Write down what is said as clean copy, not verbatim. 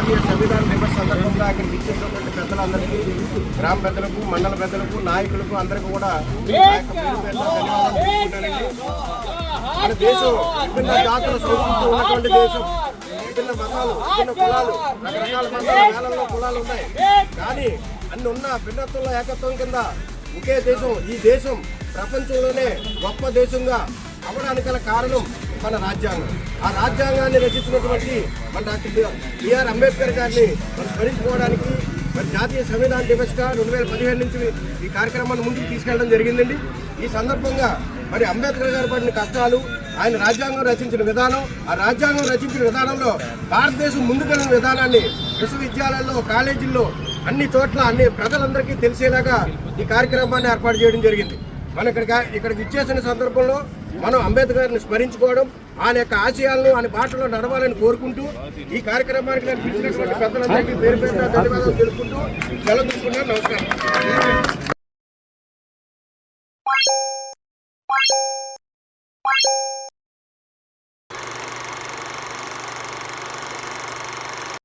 జాతీయ సంవిధాన దివస్ సందర్భంగా ఇక్కడికి ఇచ్చేసినటువంటి పెద్దలందరికీ, గ్రామ పెద్దలకు, మండల పెద్దలకు, నాయకులకు అందరికీ కూడా మన దేశం విభిన్న జాతుల సంస్కృతి ఉన్నటువంటి దేశం, విభిన్న మతాలు, విభిన్న కులాలు, రకరకాల మతాలు, వేలల్లో కులాలు ఉన్నాయి. కానీ అన్ని ఉన్న భిన్నత్వంలో ఏకత్వం కింద ఒకే దేశం, ఈ దేశం ప్రపంచంలోనే గొప్ప దేశంగా అవడానికి గల కారణం మన రాజ్యాంగం. ఆ రాజ్యాంగాన్ని రచించినటువంటి మన డాక్టర్ బిఆర్ అంబేద్కర్ గారిని మనం స్మరించుకోవడానికి మరి జాతీయ సంవిధాన దివస్గా 2017 నుంచి ఈ కార్యక్రమాన్ని ముందుకు తీసుకెళ్లడం జరిగిందండి. ఈ సందర్భంగా మరి అంబేద్కర్ గారు పడిన కష్టాలు, ఆయన రాజ్యాంగం రచించిన విధానం, ఆ రాజ్యాంగం రచించిన విధానంలో భారతదేశం ముందుకెళ్ళిన విధానాన్ని విశ్వవిద్యాలయాల్లో, కాలేజీల్లో, అన్ని చోట్ల అన్ని ప్రజలందరికీ తెలిసేలాగా ఈ కార్యక్రమాన్ని ఏర్పాటు చేయడం జరిగింది. మనం ఇక్కడికి ఇచ్చేసిన సందర్భంలో మనం అంబేద్కర్ని స్మరించుకోవడం, ఆయన యొక్క ఆశయాలను ఆయన బాటలో నడవాలని కోరుకుంటూ ఈ కార్యక్రమానికి నేను పిలిచినటువంటి పెద్దలందరికీ పేరు పేరున ధన్యవాదాలు తెలుపుకుంటూ సెలవు తీసుకున్నాను. నమస్కారం.